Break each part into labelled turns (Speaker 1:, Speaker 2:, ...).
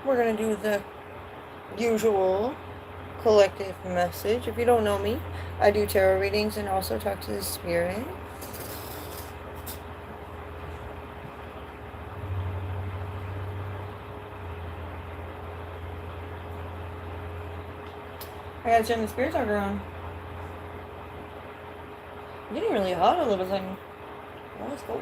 Speaker 1: we're going to do the usual collective message. If you don't know me, I do tarot readings and also talk to the spirit. I gotta turn the spirit talker on. I'm getting really hot all of a sudden. Oh, it's cold.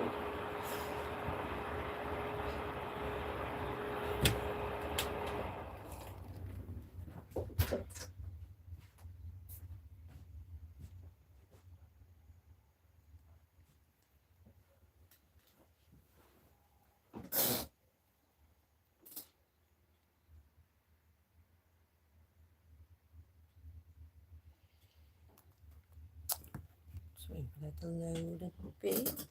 Speaker 1: Just waiting for that to load a bit.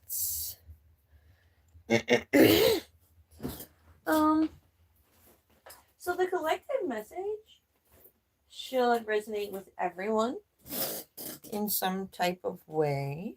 Speaker 1: So the collective message should resonate with everyone in some type of way.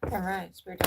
Speaker 1: All right, spirit.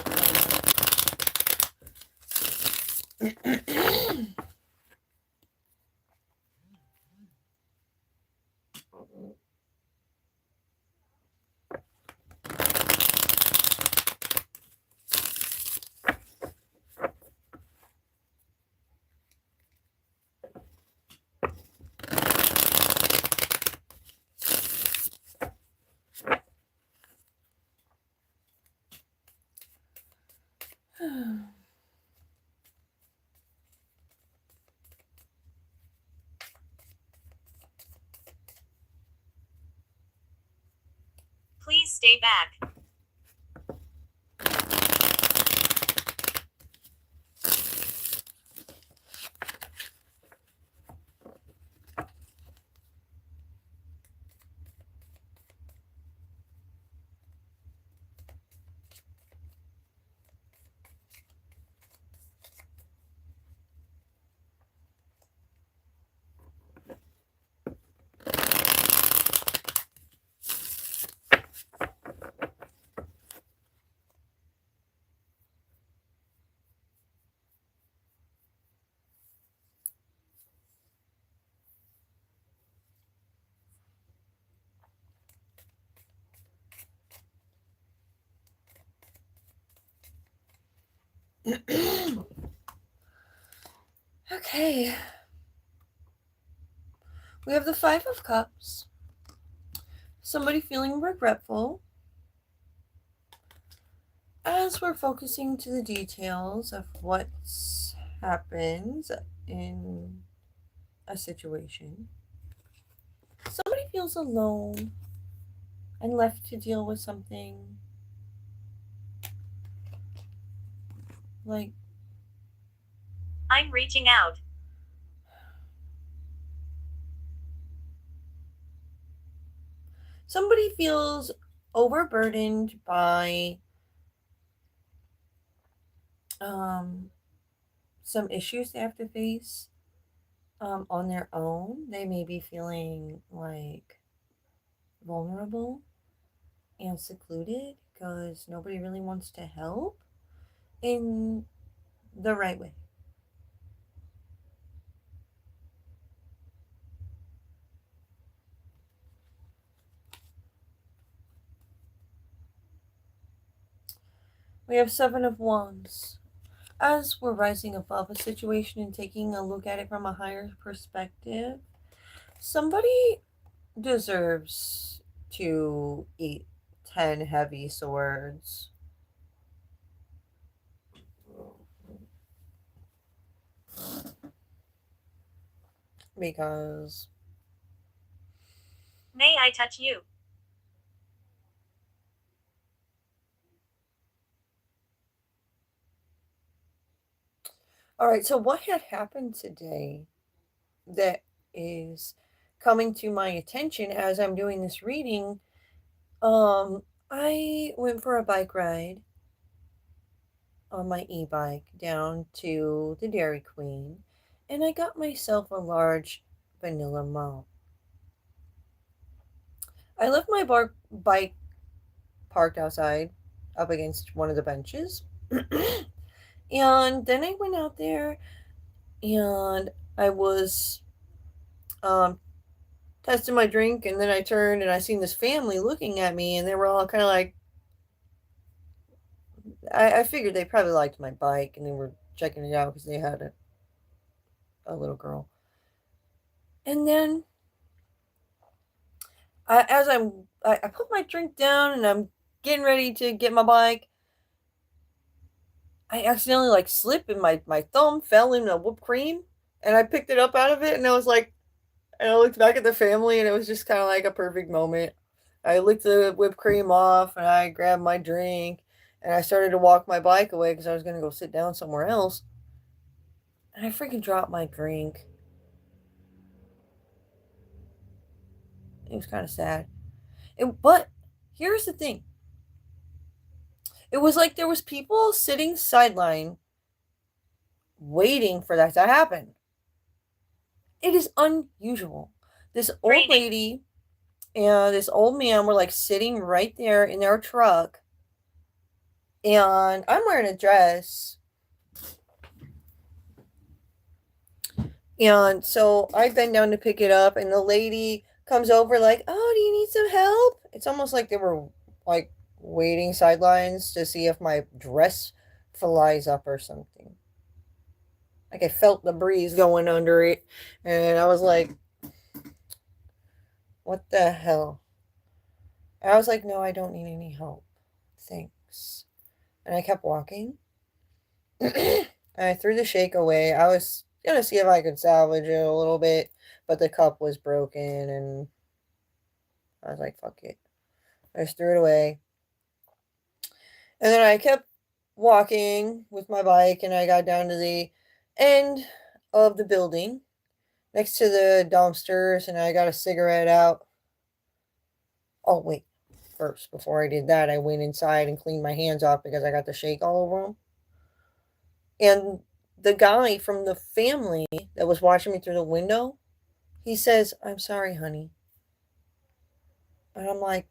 Speaker 2: Please stay back.
Speaker 1: Okay. We have the Five of Cups. Somebody feeling regretful. As we're focusing to the details of what's happened in a situation, somebody feels alone and left to deal with something like,
Speaker 2: I'm reaching out.
Speaker 1: somebody feels overburdened by some issues they have to face on their own. They may be feeling like vulnerable and secluded because nobody really wants to help in the right way. We have Seven of Wands. As we're rising above a situation and taking a look at it from a higher perspective, somebody deserves to eat 10 heavy swords. Because
Speaker 2: May I touch you?
Speaker 1: All right, so what had happened today that is coming to my attention as I'm doing this reading? I went for a bike ride on my e-bike down to the Dairy Queen, and I got myself a large vanilla malt. I left my bike parked outside up against one of the benches. And then I went out there and I was um, testing my drink, and then I turned and I seen this family looking at me, and they were all kind of like, I figured they probably liked my bike and they were checking it out because they had a little girl. And then I put my drink down and I'm getting ready to get my bike, I accidentally like slipped and my thumb fell in a whipped cream, and I picked it up out of it, and I was like, and I looked back at the family, and it was just kind of like a perfect moment. I licked the whipped cream off and I grabbed my drink and I started to walk my bike away because I was going to go sit down somewhere else. And I freaking dropped my drink. It was kind of sad. But here's the thing. It was like there was people sitting sideline waiting for that to happen. It is unusual. This old lady and this old man were like sitting right there in their truck. And I'm wearing a dress. And so I bend down to pick it up, and the lady comes over like, "Oh, do you need some help?" It's almost like they were like waiting sidelines to see if my dress flies up or something. Like I felt the breeze going under it, and I was like, "What the hell?" And I was like, "No, I don't need any help. Thanks." And I kept walking. And I threw the shake away. I was gonna see if I could salvage it a little bit, but the cup was broken, and I was like, fuck it. I just threw it away. And then I kept walking with my bike, and I got down to the end of the building next to the dumpsters, and I got a cigarette out. Oh, wait. First, before I did that, I went inside and cleaned my hands off because I got the shake all over them. And the guy from the family that was watching me through the window, he says, "I'm sorry, honey." And I'm like,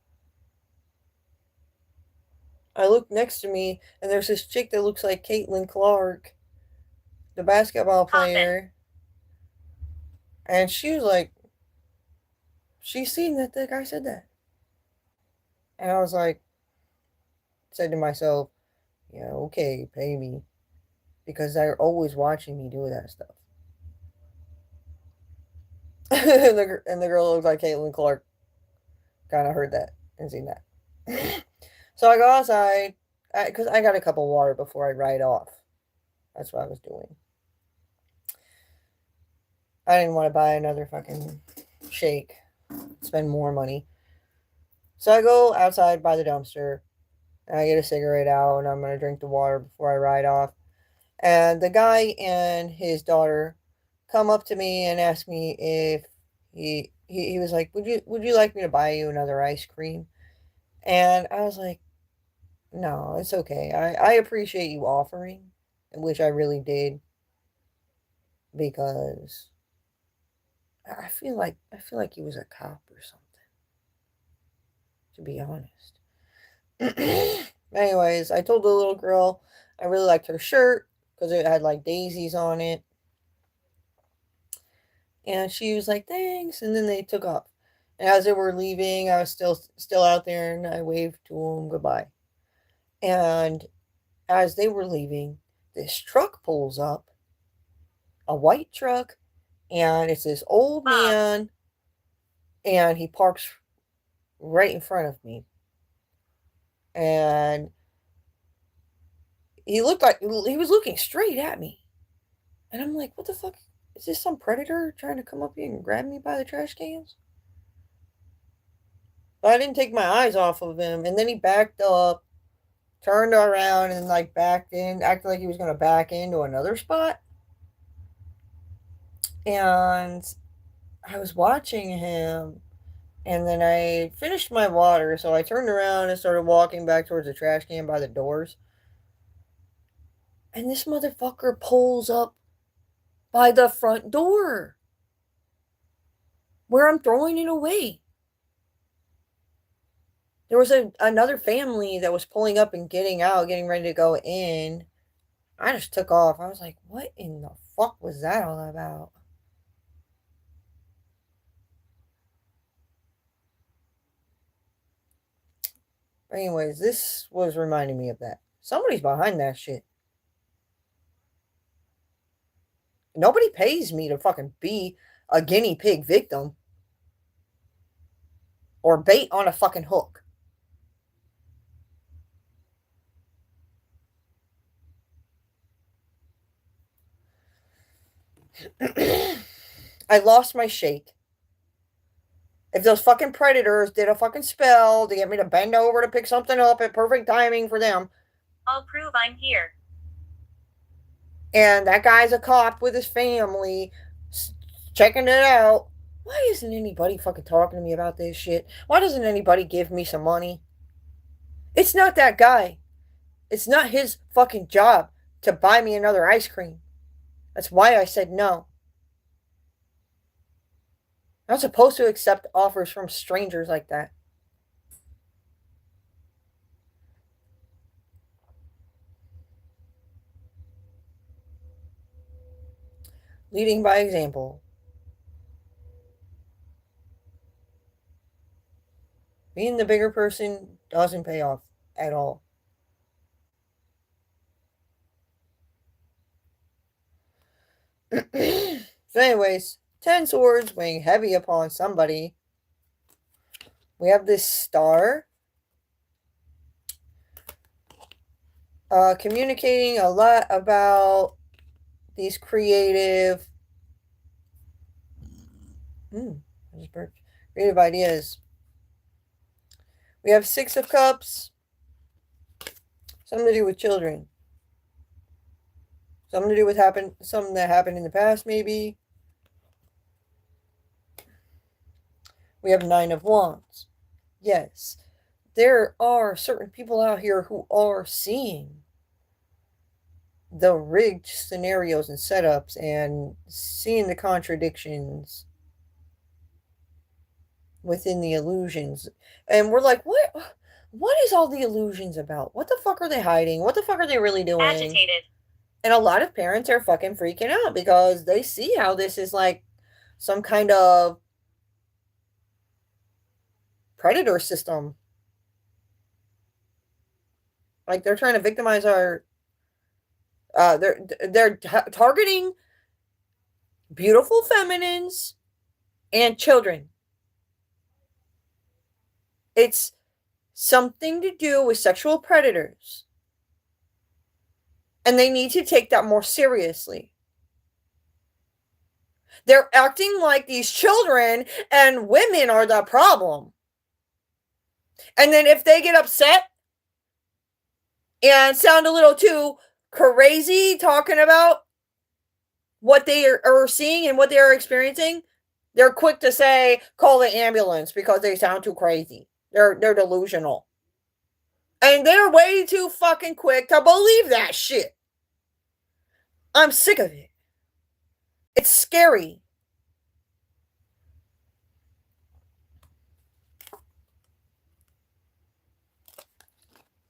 Speaker 1: I look next to me, and there's this chick that looks like Caitlin Clark, the basketball player. And she was like, she's seen that the guy said that. And I was like, said to myself, yeah, okay, pay me. Because they're always watching me do that stuff. And the girl looked like Caitlin Clark. Kind of heard that and seen that. So I go outside because I got a cup of water before I ride off. That's what I was doing. I didn't want to buy another fucking shake, spend more money. So I go outside by the dumpster, and I get a cigarette out, and I'm going to drink the water before I ride off. And the guy and his daughter come up to me and ask me if he was like, would you like me to buy you another ice cream? And I was like, no, it's okay. I appreciate you offering, which I really did, because I feel like he was a cop or something, to be honest. Anyways, I told the little girl I really liked her shirt because it had like daisies on it. And she was like, thanks. And then they took off. And as they were leaving, I was still out there, and I waved to them goodbye. And as they were leaving, this truck pulls up, a white truck, and it's this old man, and he parks right in front of me. And he looked like he was looking straight at me. And I'm like, what the fuck? Is this some predator trying to come up here and grab me by the trash cans? But I didn't take my eyes off of him. And then he backed up, turned around, and like backed in, acted like he was going to back into another spot. And I was watching him, and then I finished my water, so I turned around and started walking back towards the trash can by the doors. And this motherfucker pulls up by the front door where I'm throwing it away. There was another family that was pulling up and getting out, getting ready to go in. I just took off. I was like, what in the fuck was that all about? But anyways, this was reminding me of that. Somebody's behind that shit. Nobody pays me to fucking be a guinea pig victim or bait on a fucking hook. I lost my shake. If those fucking predators did a fucking spell to get me to bend over to pick something up at perfect timing for them.
Speaker 2: I'll prove I'm here.
Speaker 1: And that guy's a cop with his family checking it out. Why isn't anybody fucking talking to me about this shit? Why doesn't anybody give me some money? It's not that guy. It's not his fucking job to buy me another ice cream. That's why I said no. I'm not supposed to accept offers from strangers like that. Leading by example. Being the bigger person doesn't pay off at all. So anyways, 10 swords weighing heavy upon somebody. We have this star. Communicating a lot about these creative creative ideas. We have 6 of Cups. Something to do with children. Something to do with something that happened in the past, maybe. We have 9 of Wands. Yes, there are certain people out here who are seeing the rigged scenarios and setups and seeing the contradictions within the illusions. And we're like, what is all the illusions about? What the fuck are they hiding? What the fuck are they really doing?
Speaker 2: Agitated.
Speaker 1: And a lot of parents are fucking freaking out because they see how this is like some kind of predator system. Like they're trying to victimize our they're targeting beautiful feminines and children. It's something to do with sexual predators. And they need to take that more seriously. They're acting like these children and women are the problem. And then if they get upset and sound a little too crazy talking about what they are seeing and what they are experiencing, they're quick to say, call the ambulance because they sound too crazy. They're delusional. And they're way too fucking quick to believe that shit. I'm sick of it. It's scary.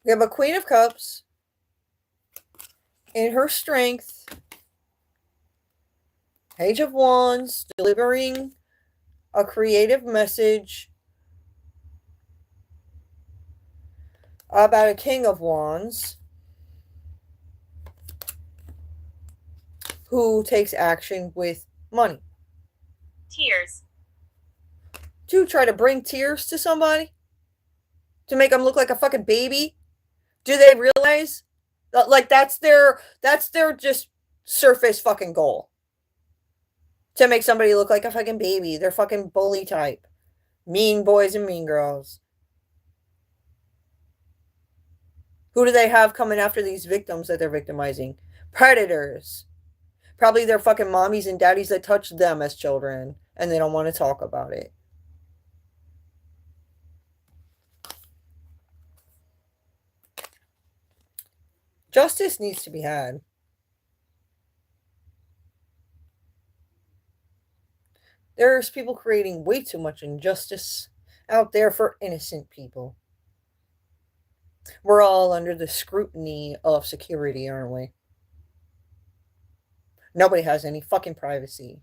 Speaker 1: We have a Queen of Cups in her strength. Page of Wands, delivering a creative message about a King of Wands who takes action with money.
Speaker 2: Tears.
Speaker 1: To try to bring tears to somebody? To make them look like a fucking baby? Do they realize that, like, that's their just surface fucking goal? To make somebody look like a fucking baby. They're fucking bully type. Mean boys and mean girls. Who do they have coming after these victims that they're victimizing? Predators. Probably their fucking mommies and daddies that touched them as children, and they don't want to talk about it. Justice needs to be had. There's people creating way too much injustice out there for innocent people. We're all under the scrutiny of security, aren't we? Nobody has any fucking privacy.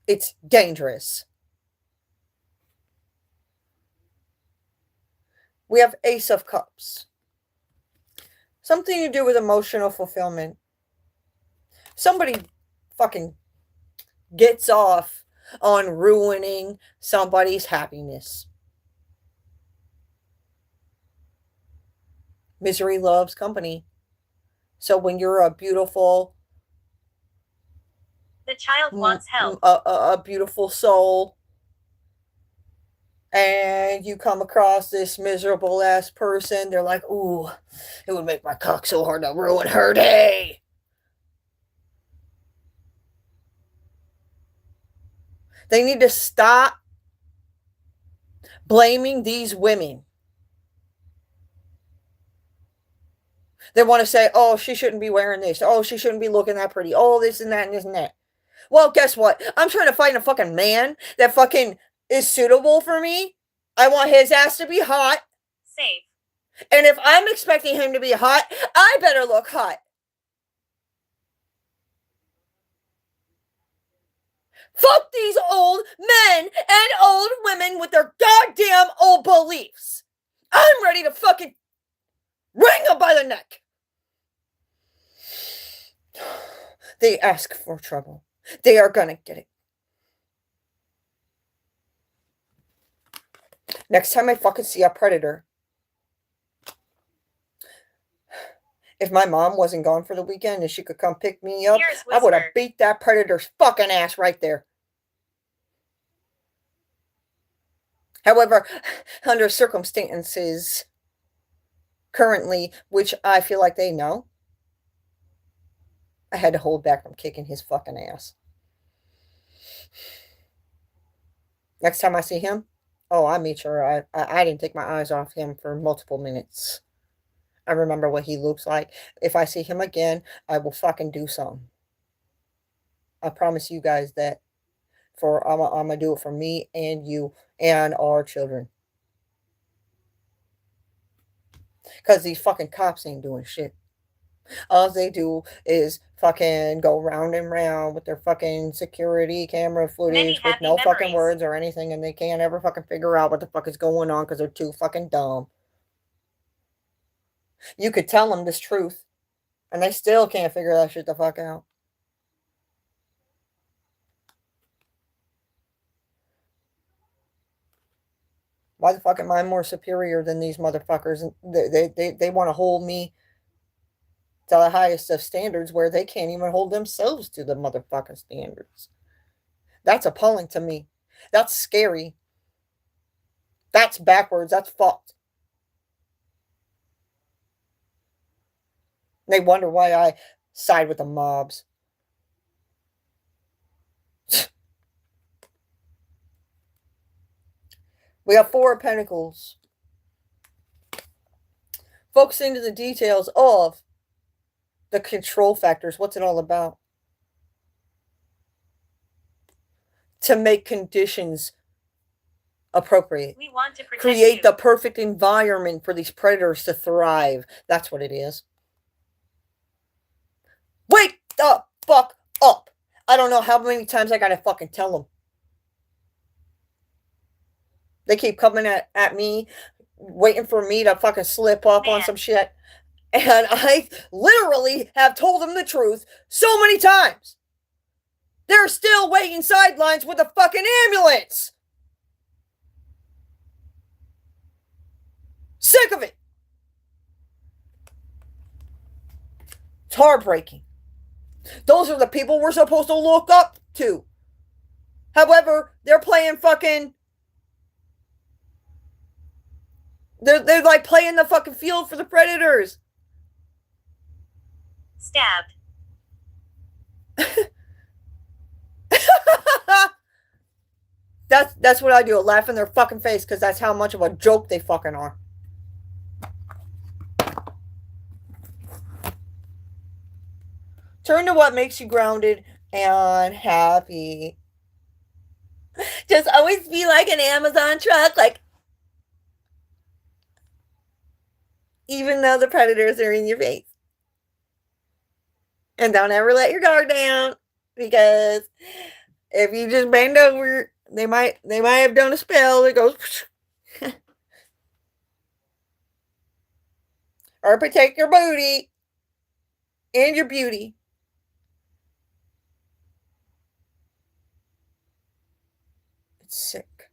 Speaker 1: It's dangerous. We have Ace of Cups. Something to do with emotional fulfillment. Somebody fucking gets off on ruining somebody's happiness. Misery loves company. So when you're a beautiful...
Speaker 2: The child wants help.
Speaker 1: A beautiful soul, and you come across this miserable ass person, they're like, ooh, it would make my cock so hard to ruin her day. They need to stop blaming these women. They want to say, oh, she shouldn't be wearing this. Oh, she shouldn't be looking that pretty. Oh, this and that and this and that. Well, guess what? I'm trying to find a fucking man that fucking is suitable for me. I want his ass to be hot.
Speaker 2: Safe.
Speaker 1: And if I'm expecting him to be hot, I better look hot. Fuck these old men and old women with their goddamn old beliefs. I'm ready to fucking wring them by the neck. They ask for trouble. They are gonna get it. Next time I fucking see a predator, if my mom wasn't gone for the weekend and she could come pick me up, I would have beat that predator's fucking ass right there. However, under circumstances currently, which I feel like they know, I had to hold back from kicking his fucking ass. Next time I see him, oh, I made sure I didn't take my eyes off him for multiple minutes. I remember what he looks like. If I see him again, I will fucking do something. I promise you guys that. I'm gonna do it for me and you and our children. Because these fucking cops ain't doing shit. All they do is fucking go round and round with their fucking security camera footage with no fucking words or anything, and they can't ever fucking figure out what the fuck is going on because they're too fucking dumb. You could tell them this truth, and they still can't figure that shit the fuck out. Why the fuck am I more superior than these motherfuckers? They want to hold me to the highest of standards where they can't even hold themselves to the motherfucking standards. That's appalling to me. That's scary. That's backwards. That's fucked. They wonder why I side with the mobs. We have Four of Pentacles. Focusing to the details of the control factors. What's it all about? To make conditions appropriate.
Speaker 2: We want to
Speaker 1: create the perfect environment for these predators to thrive. That's what it is. Wake the fuck up. I don't know how many times I gotta fucking tell them. They keep coming at me, waiting for me to fucking slip up on some shit. And I literally have told them the truth so many times. They're still waiting sidelines with a fucking ambulance. Sick of it. It's heartbreaking. Those are the people we're supposed to look up to. However, they're playing fucking... They're like playing the fucking field for the predators.
Speaker 2: Stabbed.
Speaker 1: That's what I do. Laugh in their fucking face because that's how much of a joke they fucking are. Turn to what makes you grounded and happy. Just always be like an Amazon truck, like, even though the predators are in your face. And don't ever let your guard down, because if you just bend over, they might have done a spell that goes or protect your booty and your beauty. It's sick.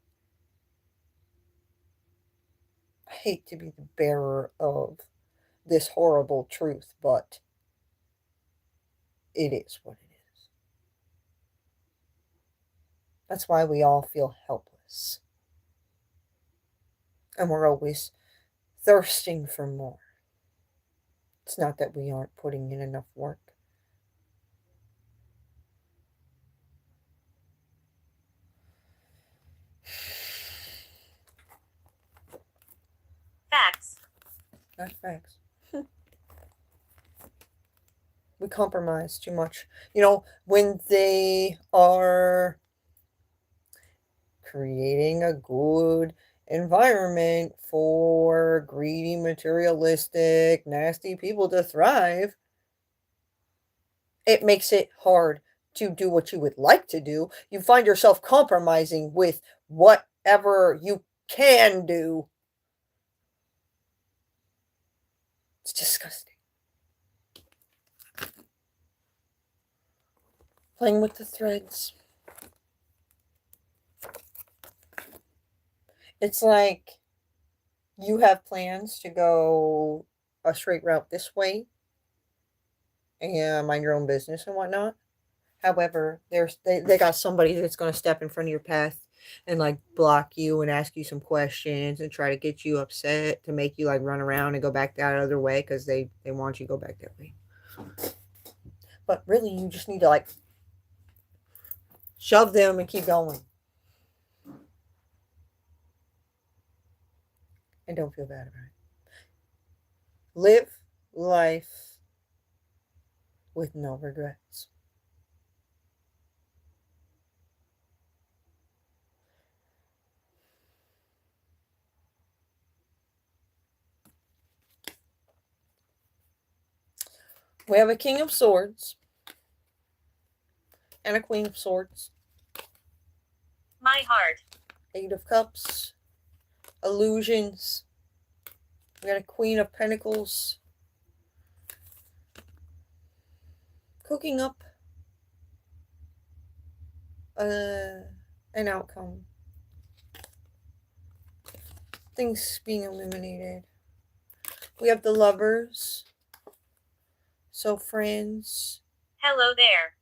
Speaker 1: I hate to be the bearer of this horrible truth, but it is what it is. That's why we all feel helpless. And we're always thirsting for more. It's not that we aren't putting in enough work.
Speaker 2: Facts.
Speaker 1: Not facts. We compromise too much. You know, when they are creating a good environment for greedy, materialistic, nasty people to thrive, it makes it hard to do what you would like to do. You find yourself compromising with whatever you can do. It's disgusting. Playing with the threads. It's like you have plans to go a straight route this way and mind your own business and whatnot. However, they got somebody that's going to step in front of your path and like block you and ask you some questions and try to get you upset to make you like run around and go back that other way because they want you to go back that way. But really, you just need to like shove them and keep going. And don't feel bad about it. Live life with no regrets. We have a King of Swords and a Queen of Swords.
Speaker 2: My heart.
Speaker 1: Eight of Cups. Illusions. We got a Queen of Pentacles. Cooking up an outcome. Things being illuminated. We have the Lovers. So friends.
Speaker 2: Hello there.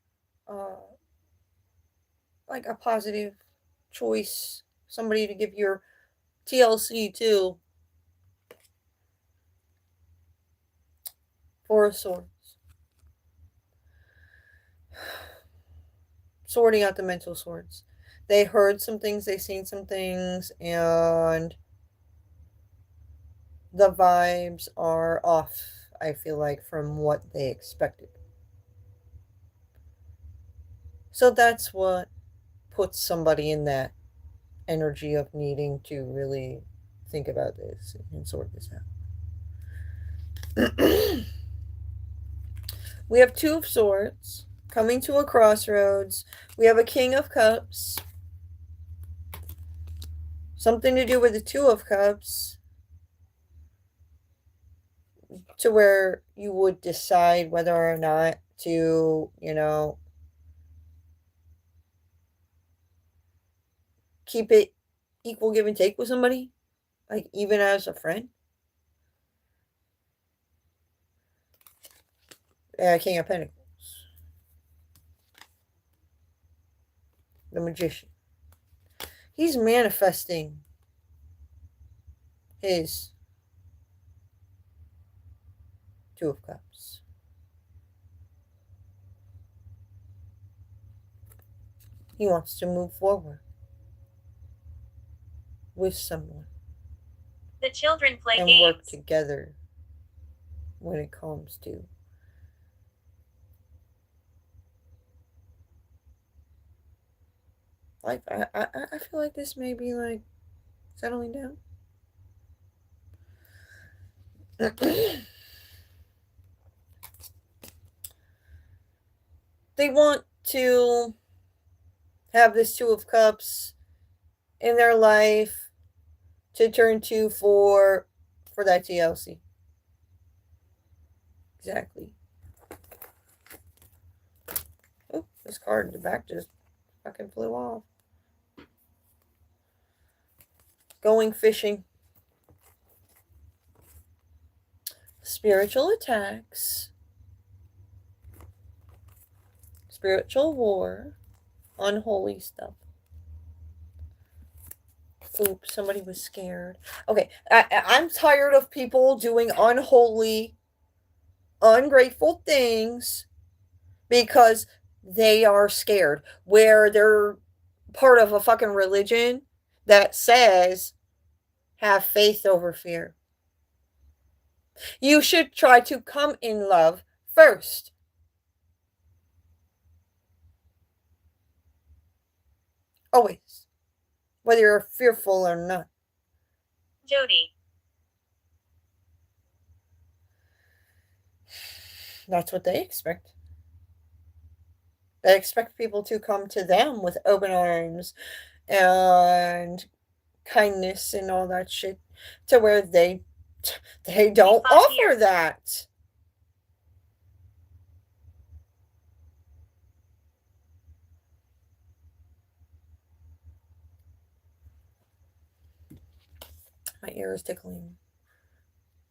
Speaker 1: Like a positive choice. Somebody to give your TLC to. Four of Swords. Sorting out the mental swords. They heard some things, they seen some things, and the vibes are off, I feel like, from what they expected. So that's what puts somebody in that energy of needing to really think about this and sort this out. We have Two of Swords coming to a crossroads. We have a King of Cups. Something to do with the Two of Cups. To where you would decide whether or not to, keep it equal give and take with somebody. Like, even as a friend. King of Pentacles. The Magician. He's manifesting his Two of Cups. He wants to move forward with someone.
Speaker 2: The children play
Speaker 1: and
Speaker 2: games.
Speaker 1: work together when it comes to life. I feel like this may be like settling down. They want to have this Two of Cups in their life to turn to for that TLC. Exactly. Oh, this card in the back just fucking flew off. Going fishing. Spiritual attacks. Spiritual war. Unholy stuff. Oops, somebody was scared. Okay, I'm tired of people doing unholy, ungrateful things because they are scared. Where they're part of a fucking religion that says have faith over fear. You should try to come in love first. Always. Whether you're fearful or not.
Speaker 2: Jody.
Speaker 1: That's what they expect. They expect people to come to them with open arms and kindness and all that shit, to where they don't offer that. My ear is tickling.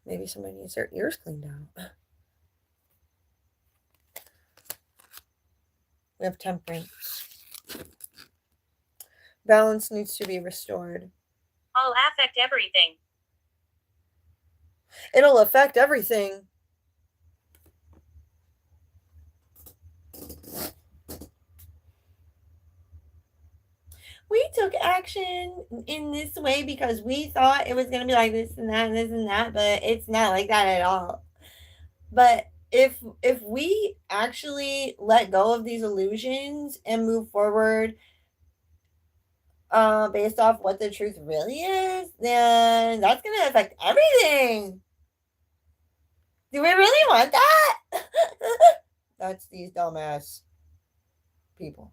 Speaker 1: Maybe somebody needs their ears cleaned out. We have temperance. Balance needs to be restored.
Speaker 2: I'll affect everything.
Speaker 1: It'll affect everything. We took action in this way because we thought it was going to be like this and that and this and that, but it's not like that at all. But if we actually let go of these illusions and move forward based off what the truth really is, then that's going to affect everything. Do we really want that? That's these dumbass people.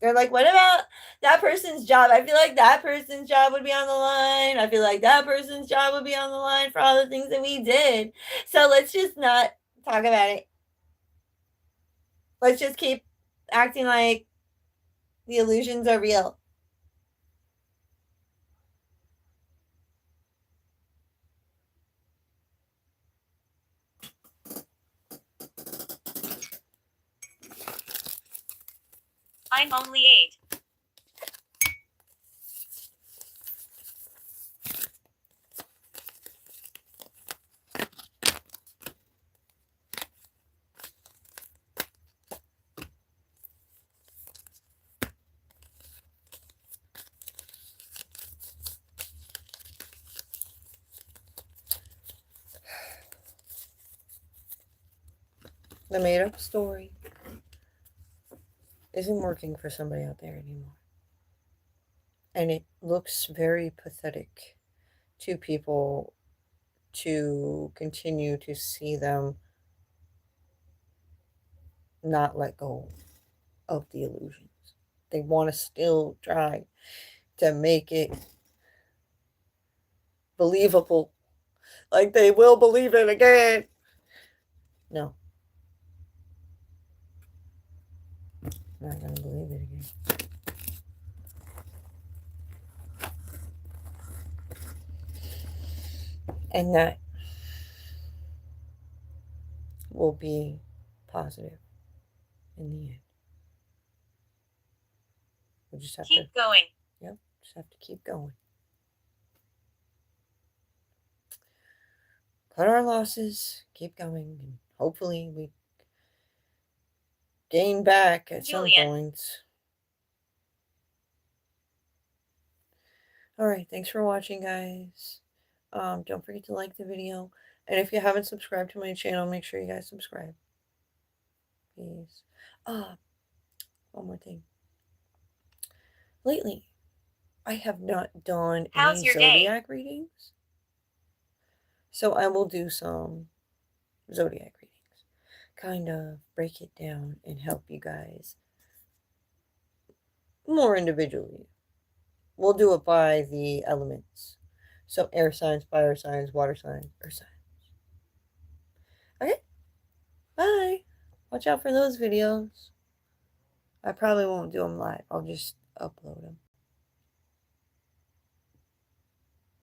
Speaker 1: They're like, what about that person's job? I feel like that person's job would be on the line. I feel like that person's job would be on the line for all the things that we did. So let's just not talk about it. Let's just keep acting like the illusions are real.
Speaker 2: I'm only 8.
Speaker 1: The made up story isn't working for somebody out there anymore. And it looks very pathetic to people to continue to see them not let go of the illusions. They want to still try to make it believable. Like they will believe it again. No. I'm not going to believe it again. And that will be positive in the end. We just have
Speaker 2: keep going.
Speaker 1: Yep, just have to keep going. Cut our losses, keep going, and hopefully we gain back at
Speaker 2: Julian.
Speaker 1: some points. Alright, thanks for watching, guys. Don't forget to like the video. And if you haven't subscribed to my channel, make sure you guys subscribe. Please. One more thing. Lately, I have not done
Speaker 2: How's
Speaker 1: any
Speaker 2: your day?
Speaker 1: zodiac readings. So I will do some zodiac readings. Kind of break it down and help you guys more individually. We'll do it by the elements. So air signs, fire signs, water signs, earth signs. Okay? Bye. Watch out for those videos. I probably won't do them live. I'll just upload them.